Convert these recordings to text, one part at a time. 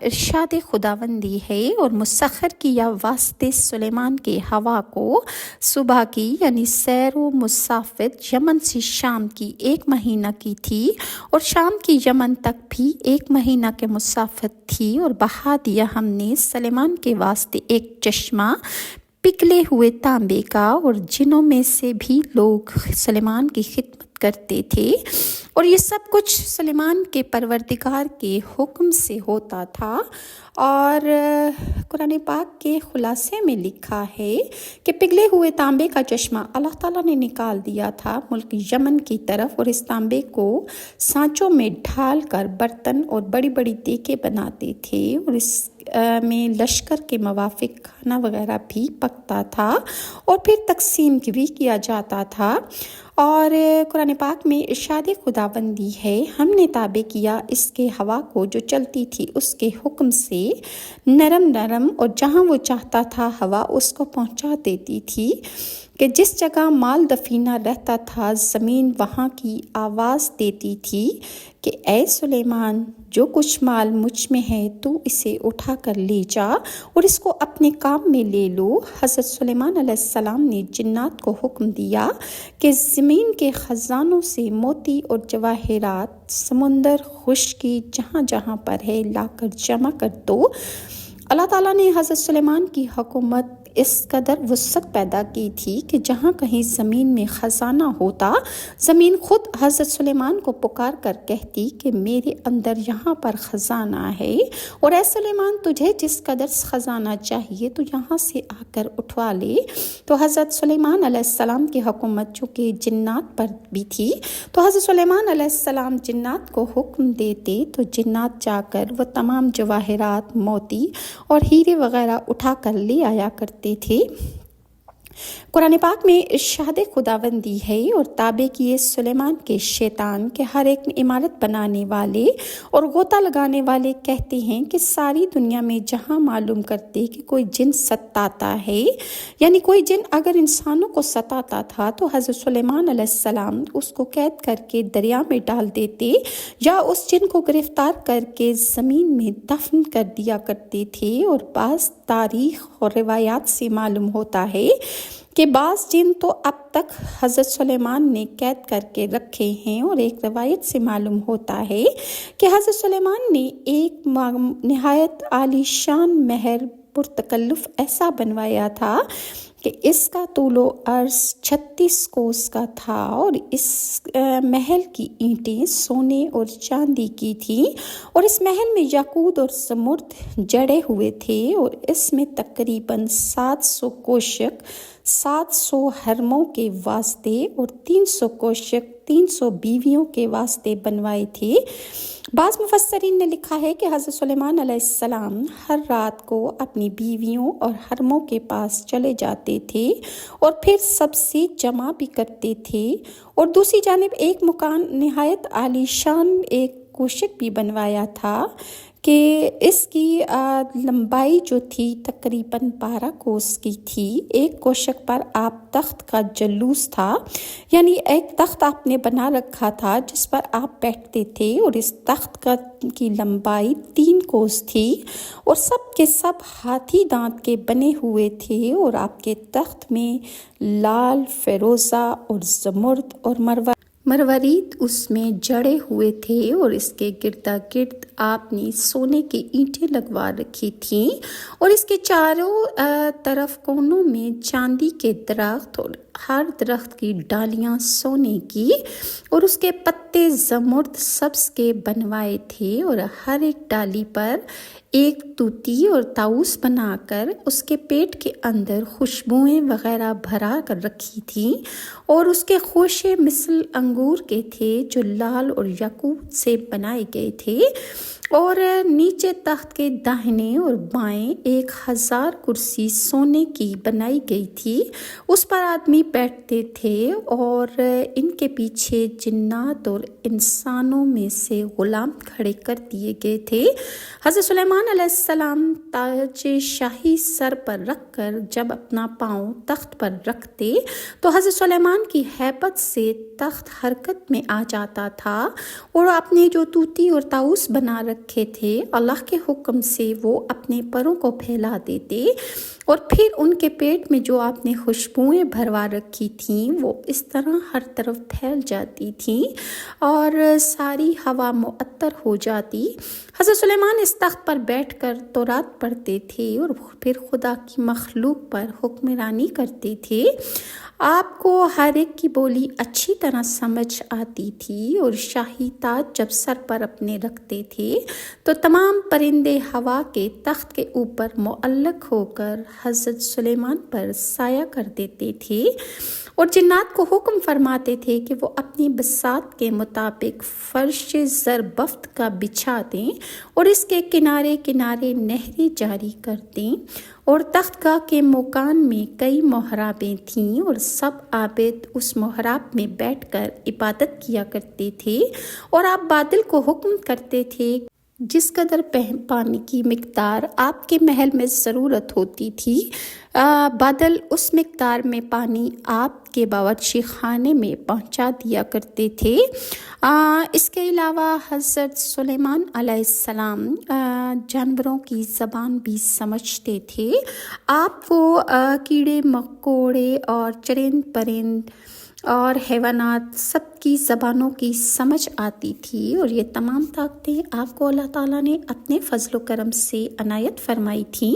ارشاد خداوندی ہے، اور مسخر کیا واسطے سلیمان کے ہوا کو صبح کی یعنی سیر و مسافت یمن سے شام کی 1 مہینہ کی تھی، اور شام کی یمن تک بھی 1 مہینہ کے مسافت تھی، اور بہا دیا ہم نے سلیمان کے واسطے ایک چشمہ پگھلے ہوئے تانبے کا، اور جنوں میں سے بھی لوگ سلیمان کی خدمت کرتے تھے، اور یہ سب کچھ سلیمان کے پروردگار کے حکم سے ہوتا تھا۔ اور قرآن پاک کے خلاصے میں لکھا ہے کہ پگھلے ہوئے تانبے کا چشمہ اللہ تعالیٰ نے نکال دیا تھا ملک یمن کی طرف، اور اس تانبے کو سانچوں میں ڈھال کر برتن اور بڑی بڑی دیگیں بناتے تھے، اور اس میں لشکر کے موافق کھانا وغیرہ بھی پکتا تھا، اور پھر تقسیم بھی کیا جاتا تھا۔ اور قرآن پاک میں ارشاد خداوندی ہے، ہم نے تابع کیا اس کے ہوا کو جو چلتی تھی اس کے حکم سے، نرم نرم، اور جہاں وہ چاہتا تھا ہوا اس کو پہنچا دیتی تھی، کہ جس جگہ مال دفینہ رہتا تھا زمین وہاں کی آواز دیتی تھی کہ اے سلیمان، جو کچھ مال مجھ میں ہے تو اسے اٹھا کر لے جا اور اس کو اپنے کام میں لے لو۔ حضرت سلیمان علیہ السلام نے جنات کو حکم دیا کہ زمین کے خزانوں سے موتی اور جواہرات سمندر خشکی جہاں جہاں پر ہے لا کر جمع کر دو۔ اللہ تعالیٰ نے حضرت سلیمان کی حکومت اس قدر وسعت پیدا کی تھی کہ جہاں کہیں زمین میں خزانہ ہوتا، زمین خود حضرت سلیمان کو پکار کر کہتی کہ میرے اندر یہاں پر خزانہ ہے، اور اے سلیمان تجھے جس قدر خزانہ چاہیے تو یہاں سے آ کر اٹھوا لے۔ تو حضرت سلیمان علیہ السلام کی حکومت چونکہ جنات پر بھی تھی، تو حضرت سلیمان علیہ السلام جنات کو حکم دیتے تو جنات جا کر وہ تمام جواہرات، موتی اور ہیرے وغیرہ اٹھا کر لے آیا کرتے تھے۔ قرآن پاک میں ارشاد خداوندی ہے، اور تابع کیے سلیمان کے شیطان کے ہر ایک عمارت بنانے والے اور غوطہ لگانے والے کہتے ہیں کہ ساری دنیا میں جہاں معلوم کرتے کہ کوئی جن ستاتا ہے، یعنی کوئی جن اگر انسانوں کو ستاتا تھا تو حضرت سلیمان علیہ السلام اس کو قید کر کے دریا میں ڈال دیتے، یا اس جن کو گرفتار کر کے زمین میں دفن کر دیا کرتے تھے۔ اور بعض تاریخ اور روایات سے معلوم ہوتا ہے کہ بعض جن تو اب تک حضرت سلیمان نے قید کر کے رکھے ہیں، اور ایک روایت سے معلوم ہوتا ہے کہ حضرت سلیمان نے ایک نہایت عالی شان محل پرتکلف ایسا بنوایا تھا کہ اس کا طول و عرض 36 کوس کا تھا، اور اس محل کی اینٹیں سونے اور چاندی کی تھیں، اور اس محل میں یاقوت اور زمرد جڑے ہوئے تھے، اور اس میں تقریباً 700 کوشک 700 حرموں کے واسطے اور 300 کوشک 300 بیویوں کے واسطے بنوائے تھے۔ بعض مفسرین نے لکھا ہے کہ حضرت سلیمان علیہ السلام ہر رات کو اپنی بیویوں اور حرموں کے پاس چلے جاتے تھے، اور پھر سب سے جمع بھی کرتے تھے، اور دوسری جانب ایک مکان نہایت عالی شان ایک کوشک بھی بنوایا تھا کہ اس کی لمبائی جو تھی تقریباً 12 کوس کی تھی۔ ایک کوشک پر آپ تخت کا جلوس تھا، یعنی ایک تخت آپ نے بنا رکھا تھا جس پر آپ بیٹھتے تھے، اور اس تخت کی لمبائی 3 کوس تھی، اور سب کے سب ہاتھی دانت کے بنے ہوئے تھے، اور آپ کے تخت میں لال، فیروزہ اور زمرد اور مروارید اس میں جڑے ہوئے تھے، اور اس کے گردا گرد آپ نے سونے کی اینٹیں لگوا رکھی تھیں، اور اس کے چاروں طرف کونوں میں چاندی کے درخت، اور ہر درخت کی ڈالیاں سونے کی، اور اس کے پتے زمرد سبز کے بنوائے تھے، اور ہر ایک ڈالی پر ایک طوطی اور طاؤس بنا کر اس کے پیٹ کے اندر خوشبوئیں وغیرہ بھرا کر رکھی تھیں، اور اس کے خوشے مثل انگور کے تھے جو لال اور یاقوت سے بنائے گئے تھے، اور نیچے تخت کے داہنے اور بائیں 1000 کرسی سونے کی بنائی گئی تھی، اس پر آدمی بیٹھتے تھے اور ان کے پیچھے جنات اور انسانوں میں سے غلام کھڑے کر دیے گئے تھے۔ حضرت سلیمان علیہ السلام تاج شاہی سر پر رکھ کر جب اپنا پاؤں تخت پر رکھتے تو حضرت سلیمان کی ہیبت سے تخت حرکت میں آ جاتا تھا، اور اپنے جو طوطی اور طاؤس بنا رکھے تھے اللہ کے حکم سے وہ اپنے پروں کو پھیلا دیتے، اور پھر ان کے پیٹ میں جو آپ نے خوشبوئیں بھروا رکھی تھیں وہ اس طرح ہر طرف پھیل جاتی تھیں اور ساری ہوا معطر ہو جاتی۔ حضرت سلیمان اس تخت پر بیٹھ کر تورات پڑھتے تھے اور پھر خدا کی مخلوق پر حکمرانی کرتے تھے۔ آپ کو ہر ایک کی بولی اچھی طرح سمجھ آتی تھی، اور شاہی تاج جب سر پر اپنے رکھتے تھے تو تمام پرندے ہوا کے تخت کے اوپر معلق ہو کر حضرت سلیمان پر سایہ کر دیتے تھے، اور جنات کو حکم فرماتے تھے کہ وہ اپنی بساط کے مطابق فرش زربفت کا بچھا دیں اور اس کے کنارے کنارے نہریں جاری کر دیں، اور تخت گاہ کے مکان میں کئی محرابیں تھیں اور سب عابد اس محراب میں بیٹھ کر عبادت کیا کرتے تھے، اور آپ بادل کو حکم کرتے تھے جس قدر پانی کی مقدار آپ کے محل میں ضرورت ہوتی تھی بادل اس مقدار میں پانی آپ کے باورچی خانے میں پہنچا دیا کرتے تھے۔ اس کے علاوہ حضرت سلیمان علیہ السلام جانوروں کی زبان بھی سمجھتے تھے۔ آپ وہ کیڑے مکوڑے اور چرند پرند اور حیوانات سب کی زبانوں کی سمجھ آتی تھی، اور یہ تمام طاقتیں آپ کو اللہ تعالیٰ نے اپنے فضل و کرم سے عنایت فرمائی تھیں۔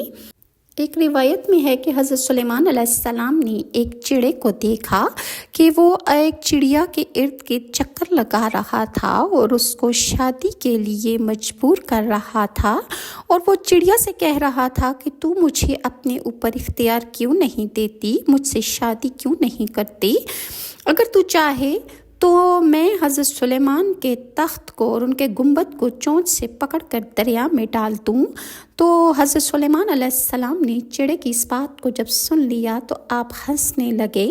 ایک روایت میں ہے کہ حضرت سلیمان علیہ السلام نے ایک چڑے کو دیکھا کہ وہ ایک چڑیا کے ارد گرد چکر لگا رہا تھا اور اس کو شادی کے لیے مجبور کر رہا تھا، اور وہ چڑیا سے کہہ رہا تھا کہ تو مجھے اپنے اوپر اختیار کیوں نہیں دیتی، مجھ سے شادی کیوں نہیں کرتی؟ اگر تو چاہے تو میں حضرت سلیمان کے تخت کو اور ان کے گنبد کو چونچ سے پکڑ کر دریا میں ڈال دوں۔ تو حضرت سلیمان علیہ السلام نے چڑے کی اس بات کو جب سن لیا تو آپ ہنسنے لگے،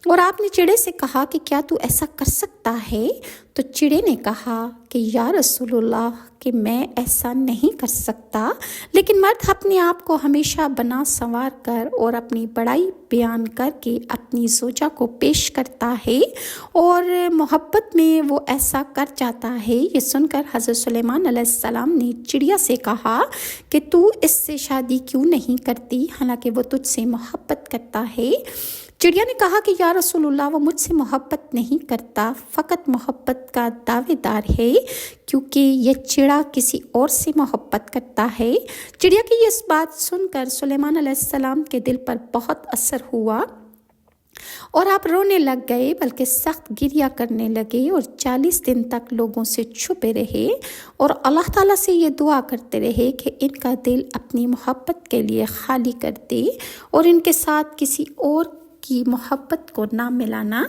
اور آپ نے چڑے سے کہا کہ کیا تو ایسا کر سکتا ہے؟ تو چڑے نے کہا کہ یا رسول اللہ کہ میں ایسا نہیں کر سکتا، لیکن مرد اپنے آپ کو ہمیشہ بنا سنوار کر اور اپنی بڑائی بیان کر کے اپنی زوجہ کو پیش کرتا ہے، اور محبت میں وہ ایسا کر جاتا ہے۔ یہ سن کر حضرت سلیمان علیہ السلام نے چڑیا سے کہا کہ تو اس سے شادی کیوں نہیں کرتی حالانکہ وہ تجھ سے محبت کرتا ہے؟ چڑیا نے کہا کہ یا رسول اللہ وہ مجھ سے محبت نہیں کرتا، فقط محبت کا دعوے دار ہے، کیونکہ یہ چڑا کسی اور سے محبت کرتا ہے۔ چڑیا کی یہ بات سن کر سلیمان علیہ السلام کے دل پر بہت اثر ہوا، اور آپ رونے لگ گئے بلکہ سخت گریہ کرنے لگے، اور 40 دن تک لوگوں سے چھپے رہے اور اللہ تعالیٰ سے یہ دعا کرتے رہے کہ ان کا دل اپنی محبت کے لیے خالی کر دے اور ان کے ساتھ کسی اور کی محبت کو نہ ملانا۔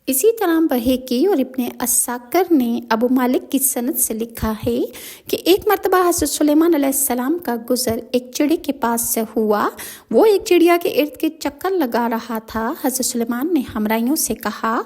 اسی طرح بہیقی اور ابن اساکر نے ابو مالک کی سند سے لکھا ہے کہ ایک مرتبہ حضرت سلیمان علیہ السلام کا گزر ایک چڑے کے پاس سے ہوا۔ وہ ایک چڑیا کے ارد گرد چکر لگا رہا تھا۔ حضرت سلیمان نے ہمراہیوں سے کہا،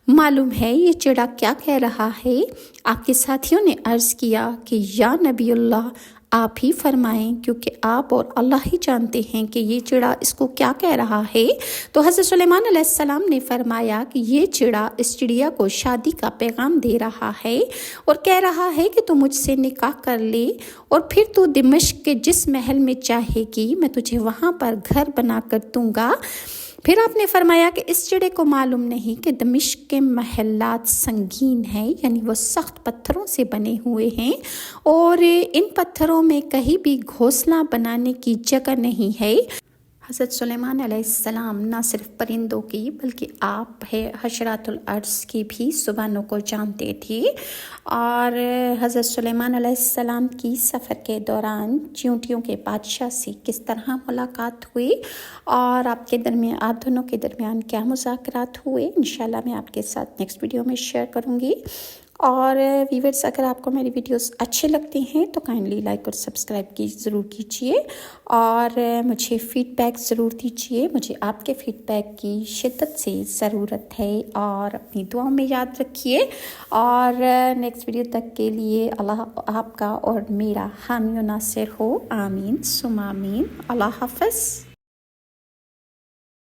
معلوم ہے یہ چڑا کیا کہہ رہا ہے؟ آپ کے ساتھیوں نے عرض کیا کہ یا نبی اللہ آپ ہی فرمائیں، کیونکہ آپ اور اللہ ہی جانتے ہیں کہ یہ چڑا اس کو کیا کہہ رہا ہے۔ تو حضرت سلیمان علیہ السلام نے فرمایا کہ یہ چڑا اس چڑیا کو شادی کا پیغام دے رہا ہے اور کہہ رہا ہے کہ تو مجھ سے نکاح کر لے، اور پھر تو دمشق کے جس محل میں چاہے گی میں تجھے وہاں پر گھر بنا کر دوں گا۔ پھر آپ نے فرمایا کہ اس چڑے کو معلوم نہیں کہ دمشق کے محلات سنگین ہیں، یعنی وہ سخت پتھروں سے بنے ہوئے ہیں، اور ان پتھروں میں کہیں بھی گھونسلہ بنانے کی جگہ نہیں ہے۔ حضرت سلیمان علیہ السلام نہ صرف پرندوں کی بلکہ آپ حشرات الارض کی بھی زبانوں کو جانتے تھے، اور حضرت سلیمان علیہ السلام کی سفر کے دوران چیونٹیوں کے بادشاہ سے کس طرح ملاقات ہوئی اور آپ دونوں کے درمیان کیا مذاکرات ہوئے، انشاءاللہ میں آپ کے ساتھ نیکسٹ ویڈیو میں شیئر کروں گی۔ اور ویورز اگر آپ کو میری ویڈیوز اچھے لگتے ہیں تو کائنڈلی لائک اور سبسکرائب کی ضرور کیجیے اور مجھے فیڈ بیک ضرور دیجیے. مجھے آپ کے فیڈ بیک کی شدت سے ضرورت ہے اور اپنی دعاؤں میں یاد رکھیے. اور نیکسٹ ویڈیو تک کے لیے اللہ آپ کا اور میرا حامی و ناصر ہو. آمین ثم آمین. اللہ حافظ.